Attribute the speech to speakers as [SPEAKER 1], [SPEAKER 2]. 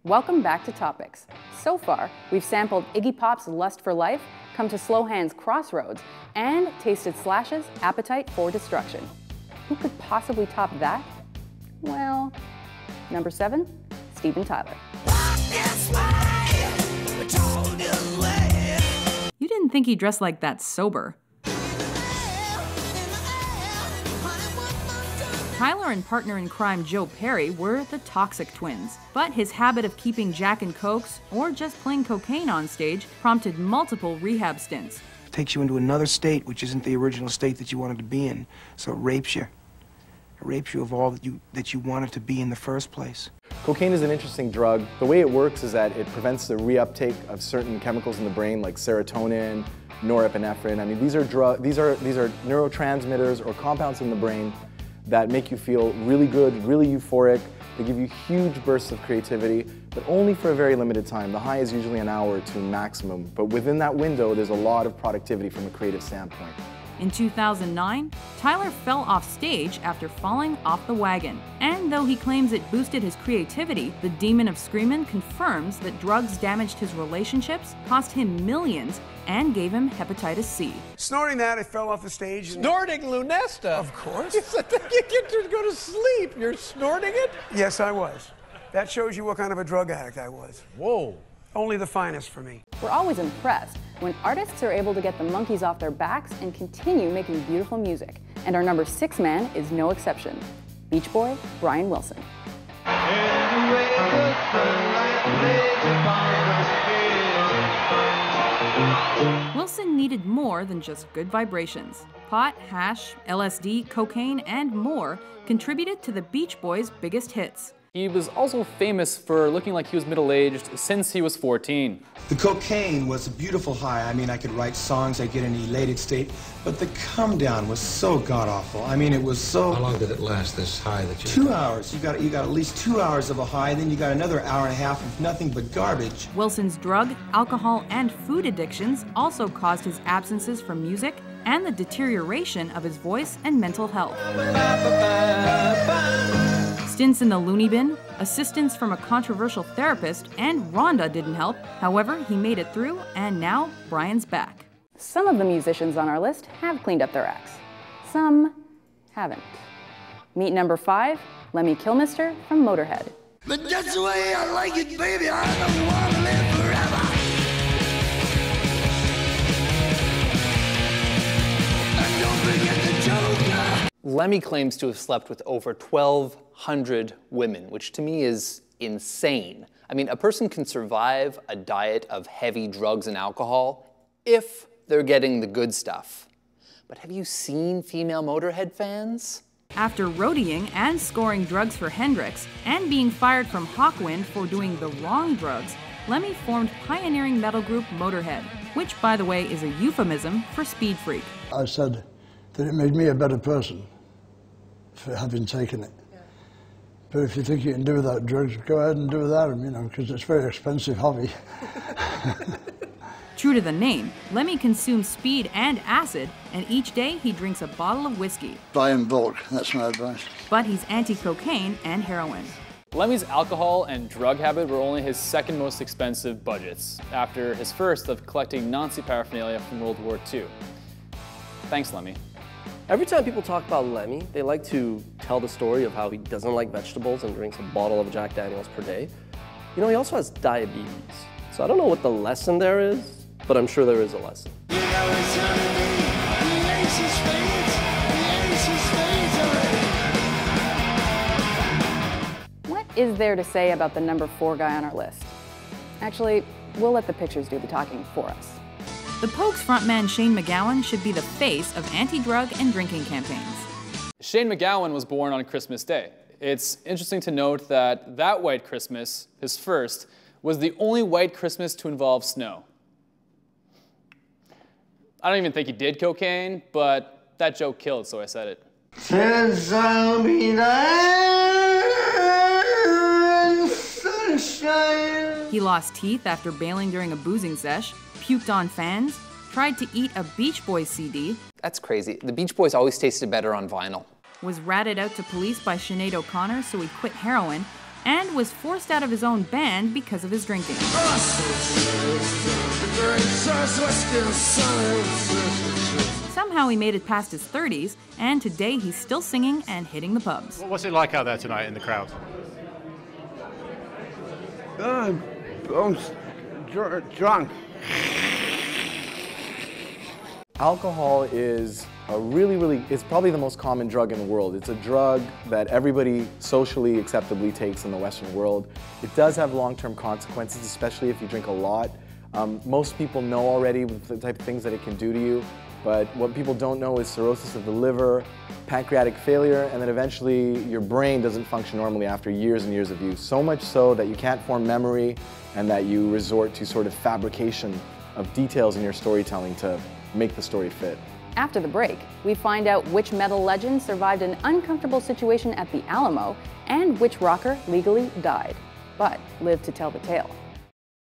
[SPEAKER 1] Welcome back to Topics. So far, we've sampled Iggy Pop's Lust for Life, come to Slow Hand's Crossroads, and tasted Slash's Appetite for Destruction. Who could possibly top that? Well, number 7, Steven Tyler.
[SPEAKER 2] You didn't think he dressed like that sober. Tyler and partner in crime Joe Perry were the Toxic Twins, but his habit of keeping Jack and Cokes, or just plain cocaine on stage, prompted multiple rehab stints.
[SPEAKER 3] It takes you into another state, which isn't the original state that you wanted to be in, so it rapes you. It rapes you of all that you wanted to be in the first place.
[SPEAKER 4] Cocaine is an interesting drug. The way it works is that it prevents the reuptake of certain chemicals in the brain, like serotonin, norepinephrine. I mean, these are neurotransmitters or compounds in the brain that make you feel really good, really euphoric. They give you huge bursts of creativity, but only for a very limited time. The high is usually an hour or two maximum, but within that window, there's a lot of productivity from a creative standpoint.
[SPEAKER 2] In 2009, Tyler fell off stage after falling off the wagon. And though he claims it boosted his creativity, the Demon of Screamin' confirms that drugs damaged his relationships, cost him millions, and gave him hepatitis C.
[SPEAKER 3] Snorting that, I fell off the stage.
[SPEAKER 5] Snorting Lunesta?
[SPEAKER 3] Of course.
[SPEAKER 5] You get to go to sleep. You're snorting it?
[SPEAKER 3] Yes, I was. That shows you what kind of a drug addict I was.
[SPEAKER 5] Whoa.
[SPEAKER 3] Only the finest for me.
[SPEAKER 1] We're always impressed when artists are able to get the monkeys off their backs and continue making beautiful music. And our number 6 man is no exception. Beach Boy, Brian Wilson.
[SPEAKER 2] Wilson needed more than just good vibrations. Pot, hash, LSD, cocaine, and more contributed to the Beach Boys' biggest hits.
[SPEAKER 6] He was also famous for looking like he was middle-aged since he was 14.
[SPEAKER 7] The cocaine was a beautiful high. I mean, I could write songs, I'd get in an elated state, but the come down was so god-awful. I mean, it was so...
[SPEAKER 8] How long did it last, this high that you...
[SPEAKER 7] 2 hours. You got at least 2 hours of a high, then you got another hour and a half of nothing but garbage.
[SPEAKER 2] Wilson's drug, alcohol, and food addictions also caused his absences from music and the deterioration of his voice and mental health. Stints in the loony bin, assistance from a controversial therapist, and Rhonda didn't help. However, he made it through, and now Brian's back.
[SPEAKER 1] Some of the musicians on our list have cleaned up their acts. Some haven't. Meet number 5, Lemmy Kilmister from Motorhead.
[SPEAKER 9] But that's the way I like it, baby. I don't want to live forever. And don't forget the joke.
[SPEAKER 10] Lemmy claims to have slept with over 1,200 women, which to me is insane. I mean, a person can survive a diet of heavy drugs and alcohol if they're getting the good stuff. But have you seen female Motorhead fans?
[SPEAKER 2] After roadieing and scoring drugs for Hendrix, and being fired from Hawkwind for doing the wrong drugs, Lemmy formed pioneering metal group Motorhead, which, by the way, is a euphemism for speed freak.
[SPEAKER 11] I said that it made me a better person for having taken it. Yeah. But if you think you can do without drugs, go ahead and do without them, you know, because it's a very expensive hobby.
[SPEAKER 2] True to the name, Lemmy consumes speed and acid, and each day he drinks a bottle of whiskey.
[SPEAKER 11] Buy in bulk, that's my advice.
[SPEAKER 2] But he's anti-cocaine and heroin.
[SPEAKER 6] Lemmy's alcohol and drug habit were only his second most expensive budgets, after his first of collecting Nazi paraphernalia from World War II. Thanks, Lemmy.
[SPEAKER 12] Every time people talk about Lemmy, they like to tell the story of how he doesn't like vegetables and drinks a bottle of Jack Daniels per day. You know, he also has diabetes. So I don't know what the lesson there is, but I'm sure there is a lesson.
[SPEAKER 1] What is there to say about the number 4 guy on our list? Actually, we'll let the pictures do the talking for us.
[SPEAKER 2] The Pogues frontman Shane MacGowan should be the face of anti-drug and drinking campaigns.
[SPEAKER 6] Shane MacGowan was born on Christmas Day. It's interesting to note that that white Christmas, his first, was the only white Christmas to involve snow. I don't even think he did cocaine, but that joke killed, so I said it.
[SPEAKER 9] Since I'll be there in sunshine.
[SPEAKER 2] He lost teeth after bailing during a boozing sesh, puked on fans, tried to eat a Beach Boys CD.
[SPEAKER 10] That's crazy. The Beach Boys always tasted better on vinyl.
[SPEAKER 2] Was ratted out to police by Sinead O'Connor, so he quit heroin, and was forced out of his own band because of his drinking. Somehow he made it past his 30s, and today he's still singing and hitting the pubs.
[SPEAKER 13] What's it like out there tonight in the crowd?
[SPEAKER 14] I'm drunk.
[SPEAKER 4] Alcohol is it's probably the most common drug in the world. It's a drug that everybody socially acceptably takes in the Western world. It does have long-term consequences, especially if you drink a lot. Most people know already the type of things that it can do to you, but what people don't know is cirrhosis of the liver, pancreatic failure, and then eventually your brain doesn't function normally after years and years of use. So much so that you can't form memory and that you resort to sort of fabrication of details in your storytelling to make the story fit.
[SPEAKER 1] After the break, we find out which metal legend survived an uncomfortable situation at the Alamo and which rocker legally died, but lived to tell the tale.